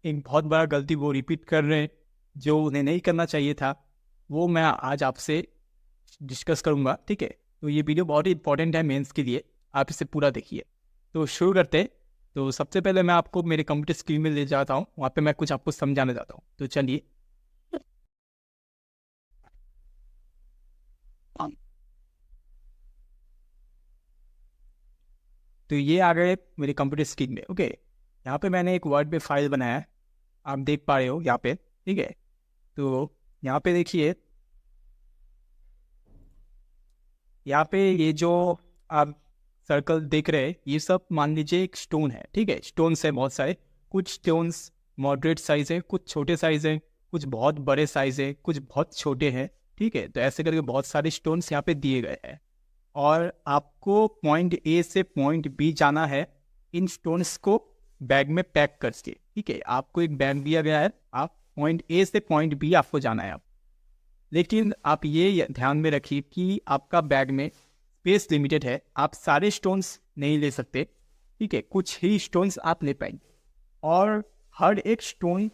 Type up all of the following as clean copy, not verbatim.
एक बहुत बड़ा गलती वो रिपीट कर रहे हैं जो उन्हें नहीं करना चाहिए था, वो मैं आज आपसे डिस्कस करूंगा। ठीक है, तो ये वीडियो बहुत ही इंपॉर्टेंट है मेंस के लिए, आप इसे पूरा देखिए। तो शुरू करते हैं। तो सबसे पहले मैं आपको मेरे कंप्यूटर स्क्रीन में ले जाता हूँ, वहाँ पे मैं कुछ आपको समझाना चाहता हूँ। तो चलिए। तो ये आ गए मेरे कंप्यूटर स्क्रीन में। ओके, यहाँ पे मैंने एक वर्ड पे फाइल बनाया है, आप देख पा रहे हो यहाँ पे। ठीक है, तो यहाँ पे देखिए, यहाँ पे ये जो आप सर्कल देख रहे हैं, ये सब मान लीजिए एक स्टोन है। ठीक है, स्टोन्स है बहुत सारे। कुछ स्टोन्स मॉडरेट साइज है, कुछ छोटे साइज है, कुछ बहुत बड़े साइज है, कुछ बहुत छोटे हैं। ठीक है, तो ऐसे करके बहुत सारे स्टोन्स यहाँ पे दिए गए हैं और आपको पॉइंट ए से पॉइंट बी जाना है इन स्टोन्स को बैग में पैक करके। ठीक है, आपको एक बैग दिया गया है, आप पॉइंट ए से पॉइंट बी आपको जाना है। लेकिन आप ये ध्यान में रखिए कि आपका बैग में स्पेस लिमिटेड है, आप सारे स्टोन्स नहीं ले सकते। ठीक है, कुछ ही स्टोन्स आप ले पाएंगे और हर एक स्टोन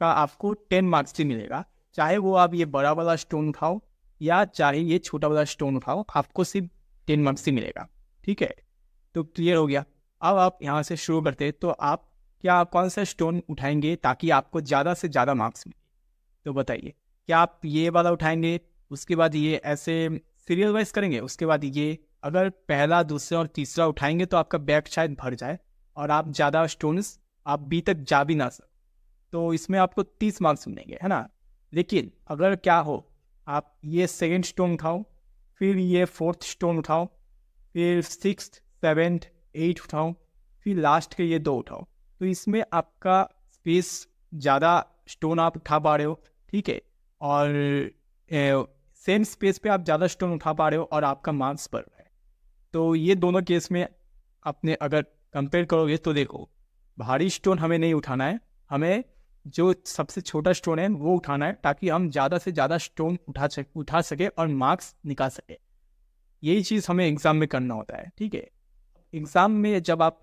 का आपको 10 मार्क्स ही मिलेगा। चाहे वो आप ये बड़ा वाला स्टोन उठाओ या चाहे ये छोटा वाला स्टोन उठाओ, आपको सिर्फ 10 मार्क्स ही मिलेगा। ठीक है, तो क्लियर हो गया। अब आप यहाँ से शुरू करते हैं, तो आप क्या कौन सा स्टोन उठाएंगे ताकि आपको ज़्यादा से ज़्यादा मार्क्स मिले? तो बताइए, क्या आप ये वाला उठाएंगे, उसके बाद ये ऐसे सीरियल वाइज करेंगे, उसके बाद ये? अगर पहला दूसरा और तीसरा उठाएंगे तो आपका बैग शायद भर जाए और आप ज़्यादा स्टोन्स आप बी तक जा भी ना सक, तो इसमें आपको 30 मार्क्स मिलेंगे, है ना। लेकिन अगर क्या हो, आप ये सेकेंड स्टोन उठाओ, फिर ये फोर्थ स्टोन उठाओ, फिर सिक्स्थ सेवेंथ एट उठाओ, फिर लास्ट के ये दो उठाओ, तो इसमें आपका स्पेस ज़्यादा स्टोन आप उठा पा रहे हो। ठीक है, और सेम स्पेस पे आप ज़्यादा स्टोन उठा पा रहे हो और आपका मार्क्स बढ़ रहा है। तो ये दोनों केस में आपने अगर कंपेयर करोगे तो देखो, भारी स्टोन हमें नहीं उठाना है, हमें जो सबसे छोटा स्टोन है वो उठाना है ताकि हम ज़्यादा से ज़्यादा स्टोन उठा सके और मार्क्स निकाल सके। यही चीज़ हमें एग्ज़ाम में करना होता है। ठीक है, एग्ज़ाम में जब आप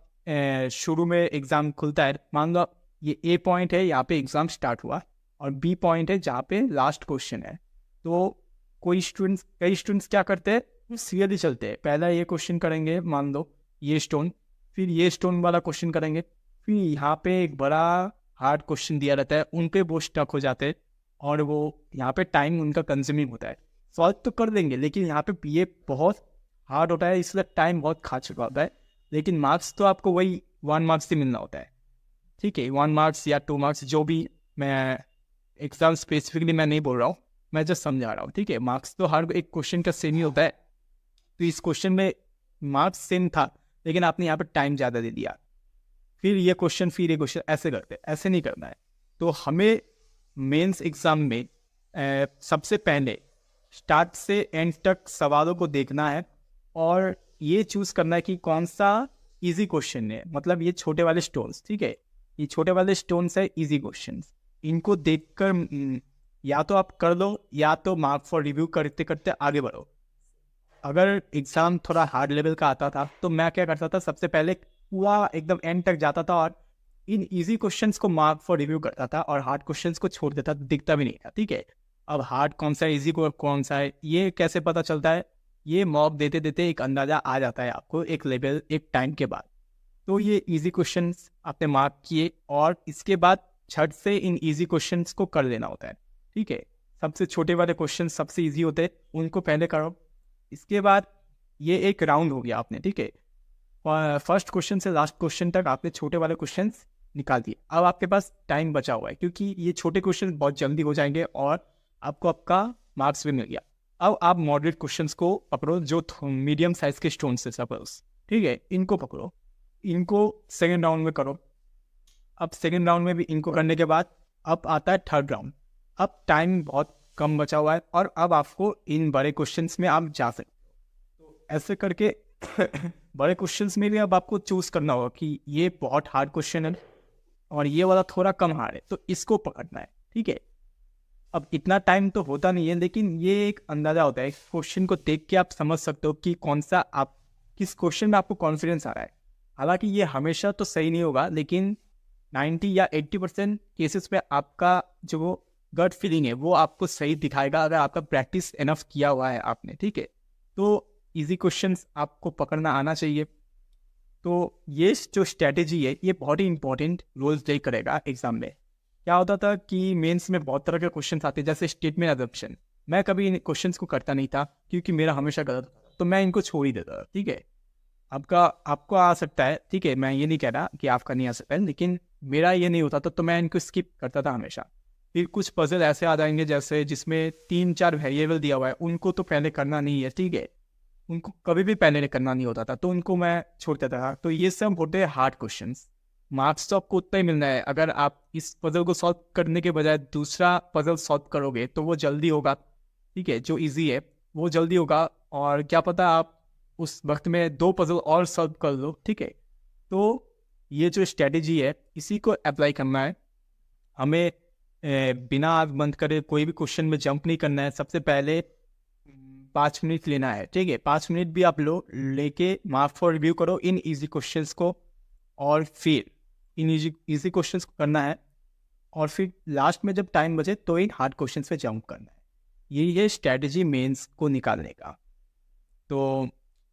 शुरू में एग्ज़ाम खुलता है, मान लो ये ए पॉइंट है, यहाँ पे एग्ज़ाम स्टार्ट हुआ और बी पॉइंट है जहाँ पे लास्ट क्वेश्चन है। तो कई स्टूडेंट्स क्या करते हैं, सीरियली चलते हैं। पहला ये क्वेश्चन करेंगे, मान लो ये स्टोन, फिर ये स्टोन वाला क्वेश्चन करेंगे, फिर यहाँ पे एक बड़ा हार्ड क्वेश्चन दिया रहता है, उन पे वो स्टक हो जाते हैं और वो यहाँ पे टाइम उनका कंज्यूमिंग होता है। सॉल्व तो कर देंगे लेकिन यहाँ पे ये बहुत हार्ड होता है, इसलिए टाइम बहुत खा चुका होता है। लेकिन मार्क्स तो आपको वही 1 मार्क्स से मिलना होता है। ठीक है, 1 मार्क्स या 2 मार्क्स, जो भी, मैं एग्जाम स्पेसिफिकली मैं नहीं बोल रहा हूँ, मैं जस्ट समझा रहा हूँ। ठीक है, मार्क्स तो हर एक क्वेश्चन का सेम ही होता है। तो इस क्वेश्चन में मार्क्स सेम था लेकिन आपने यहाँ पर टाइम ज़्यादा दे दिया, फिर ये क्वेश्चन फिर ये क्वेश्चन, ऐसे करते, ऐसे नहीं करना है। तो हमें मेंस एग्जाम में सबसे पहले स्टार्ट से एंड तक सवालों को देखना है और ये चूज करना है कि कौन सा इजी क्वेश्चन है। मतलब ये छोटे वाले स्टोन्स, ठीक है, ये छोटे वाले स्टोन्स है इजी क्वेश्चंस, इनको देखकर या तो आप कर लो या तो मार्क फॉर रिव्यू करते करते आगे बढ़ो। अगर एग्जाम थोड़ा हार्ड लेवल का आता था तो मैं क्या करता था, सबसे पहले पूरा एकदम एंड तक जाता था और इन इजी क्वेश्चंस को मार्क फॉर रिव्यू करता था और हार्ड क्वेश्चंस को छोड़ देता था, दिखता भी नहीं था। ठीक है, अब हार्ड कौन सा है, इजी कौन सा है, ये कैसे पता चलता है? ये मॉक देते देते एक अंदाजा आ जाता है आपको, एक लेवल एक टाइम के बाद। तो ये इजी क्वेश्चंस आपने मार्क किए और इसके बाद झट से इन इजी क्वेश्चंस को कर लेना होता है। ठीक है, सबसे छोटे वाले क्वेश्चन सबसे इजी होते हैं, उनको पहले करो। इसके बाद ये एक राउंड हो गया आपने। ठीक है, फर्स्ट क्वेश्चन से लास्ट क्वेश्चन तक आपने छोटे वाले क्वेश्चन निकाल दिए। अब आपके पास टाइम बचा हुआ है क्योंकि ये छोटे क्वेश्चन बहुत जल्दी हो जाएंगे और आपको आपका मार्क्स भी मिल गया। अब आप मॉडरेट क्वेश्चंस को पकड़ो, जो मीडियम साइज के स्टोन से सपोज, ठीक है, इनको पकड़ो, इनको सेकेंड राउंड में करो। अब सेकेंड राउंड में भी इनको करने के बाद अब आता है थर्ड राउंड। अब टाइम बहुत कम बचा हुआ है और अब आपको इन बड़े क्वेश्चंस में आप जा सकते हो। तो ऐसे करके बड़े क्वेश्चंस में भी अब आपको चूज करना होगा कि ये बहुत हार्ड क्वेश्चन है और ये वाला थोड़ा कम हार्ड है, तो इसको पकड़ना है। ठीक है, अब इतना टाइम तो होता नहीं है लेकिन ये एक अंदाजा होता है, क्वेश्चन को देख के आप समझ सकते हो कि कौन सा आप किस क्वेश्चन में आपको कॉन्फिडेंस आ रहा है। हालांकि ये हमेशा तो सही नहीं होगा लेकिन 90 या 80% केसेस में आपका जो गट फीलिंग है वो आपको सही दिखाएगा अगर आपका प्रैक्टिस एनफ किया हुआ है आपने, ठीक है। तो इजी क्वेश्चंस आपको पकड़ना आना चाहिए। तो ये जो स्ट्रैटेजी है ये बहुत ही इंपॉर्टेंट रोल प्ले करेगा एग्जाम में। क्या होता था कि मेंस में बहुत तरह के क्वेश्चन आते हैं, जैसे स्टेटमेंट अजम्पशन। मैं कभी इन क्वेश्चंस को करता नहीं था क्योंकि मेरा हमेशा गलत होता था, तो मैं इनको छोड़ ही देता था, ठीक है। आपको आ सकता है, ठीक है, मैं ये नहीं कह रहा कि आपका नहीं आ सकता है, लेकिन मेरा ये नहीं होता था तो मैं इनको स्किप करता था हमेशा। फिर कुछ पजल ऐसे आ जाएंगे जैसे जिसमें 3-4 वेरिएबल दिया हुआ है, उनको तो पहले करना नहीं है, ठीक है, उनको कभी भी पहले करना नहीं होता था, तो उनको मैं छोड़ देता था। तो ये सब होते हैं हार्ड क्वेश्चंस। मार्क्स तो आपको उतना ही मिलना है। अगर आप इस पजल को सॉल्व करने के बजाय दूसरा पजल सॉल्व करोगे तो वो जल्दी होगा, ठीक है, जो इजी है वो जल्दी होगा। और क्या पता आप उस वक्त में 2 पजल और सॉल्व कर लो, ठीक है। तो ये जो स्ट्रेटेजी है इसी को अप्लाई करना है हमें। बिना आँख बंद करे कोई भी क्वेश्चन में जंप नहीं करना है। सबसे पहले 5 मिनट लेना है, ठीक है, 5 मिनट भी आप लेके मार्क फॉर रिव्यू करो इन इजी क्वेश्चंस को, और फिर इन इजी क्वेश्चंस को करना है, और फिर लास्ट में जब टाइम बचे तो इन हार्ड क्वेश्चंस पे जंप करना है। यही है स्ट्रैटेजी मेंस को निकालने का। तो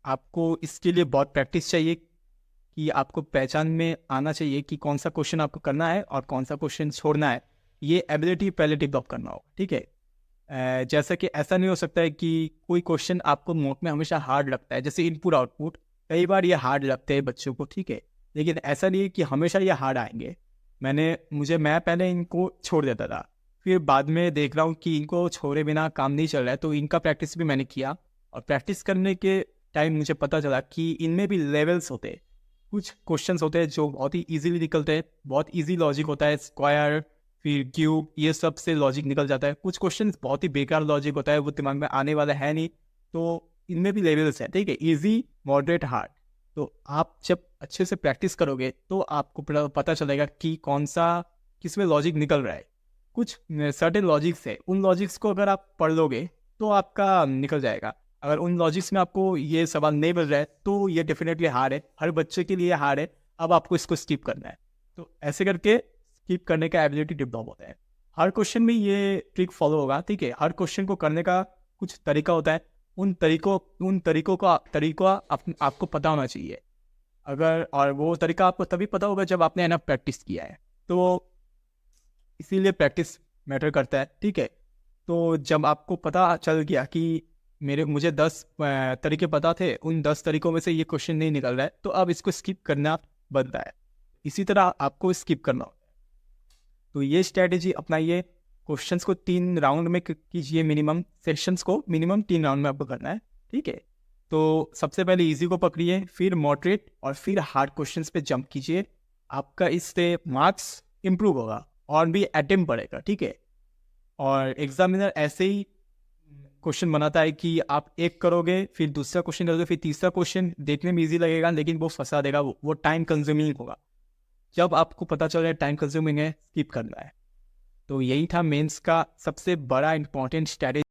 आपको इसके लिए बहुत प्रैक्टिस चाहिए कि आपको पहचान में आना चाहिए कि कौन सा क्वेश्चन आपको करना है और कौन सा क्वेश्चन छोड़ना है। ये एबिलिटी पहले डेवलप करना होगा, ठीक है। जैसा कि ऐसा नहीं हो सकता है कि कोई क्वेश्चन आपको मॉक में हमेशा हार्ड लगता है, जैसे इनपुट आउटपुट कई बार ये हार्ड लगते हैं बच्चों को, ठीक है, लेकिन ऐसा नहीं है कि हमेशा ये हार्ड आएंगे। मैं पहले इनको छोड़ देता था, फिर बाद में देख रहा हूँ कि इनको छोड़े बिना काम नहीं चल रहा है, तो इनका प्रैक्टिस भी मैंने किया। और प्रैक्टिस करने के टाइम मुझे पता चला कि इनमें भी लेवल्स होते हैं। कुछ क्वेश्चंस होते हैं जो बहुत ही इजीली निकलते हैं, बहुत इजी लॉजिक होता है, स्क्वायर फिर क्यूब ये सब से लॉजिक निकल जाता है। कुछ क्वेश्चंस बहुत ही बेकार लॉजिक होता है, वो दिमाग में आने वाला है नहीं, तो इनमें भी लेवल्स हैं, ठीक है, इजी, मॉडरेट, हार्ड। तो आप जब अच्छे से प्रैक्टिस करोगे तो आपको पता चलेगा कि कौन सा किस में लॉजिक निकल रहा है। कुछ सर्टेन लॉजिक्स है, उन लॉजिक्स को अगर आप पढ़ लोगे तो आपका निकल जाएगा। अगर उन लॉजिक्स में आपको ये सवाल नहीं मिल रहा है तो ये डेफिनेटली हार्ड है, हर बच्चे के लिए हार्ड है। अब आपको इसको स्किप करना है, तो ऐसे करके स्किप करने का एबिलिटी डेवलप होता है। हर क्वेश्चन में ये ट्रिक फॉलो होगा, ठीक है। हर क्वेश्चन को करने का कुछ तरीका होता है, उन तरीकों का आपको पता होना चाहिए। अगर और वो तरीका आपको तभी पता होगा जब आपने एनफ प्रैक्टिस किया है, तो इसीलिए प्रैक्टिस मैटर करता है, ठीक है। तो जब आपको पता चल गया कि मुझे 10 तरीके पता थे, उन 10 तरीकों में से ये क्वेश्चन नहीं निकल रहा है, तो अब इसको स्किप करना बनता है। इसी तरह आपको स्किप करना होता है। तो ये स्ट्रैटेजी अपनाइए। क्वेश्चंस को 3 राउंड में कीजिए, मिनिमम सेक्शंस को मिनिमम 3 राउंड में आपको करना है, ठीक है। तो सबसे पहले इजी को पकड़िए, फिर मॉडरेट और फिर हार्ड क्वेश्चंस पे जंप कीजिए। आपका इससे मार्क्स इंप्रूव होगा और भी अटेम्प्ट बढ़ेगा, ठीक है। और एग्जामिनर ऐसे ही क्वेश्चन बनाता है कि आप एक करोगे, फिर दूसरा क्वेश्चन करोगे, फिर तीसरा क्वेश्चन देखने में इजी लगेगा लेकिन वो फंसा देगा, वो टाइम कंज्यूमिंग होगा। जब आपको पता चल रहा है टाइम कंज्यूमिंग है, स्किप करना है। तो यही था मेंस का सबसे बड़ा इंपॉर्टेंट स्ट्रैटेजी।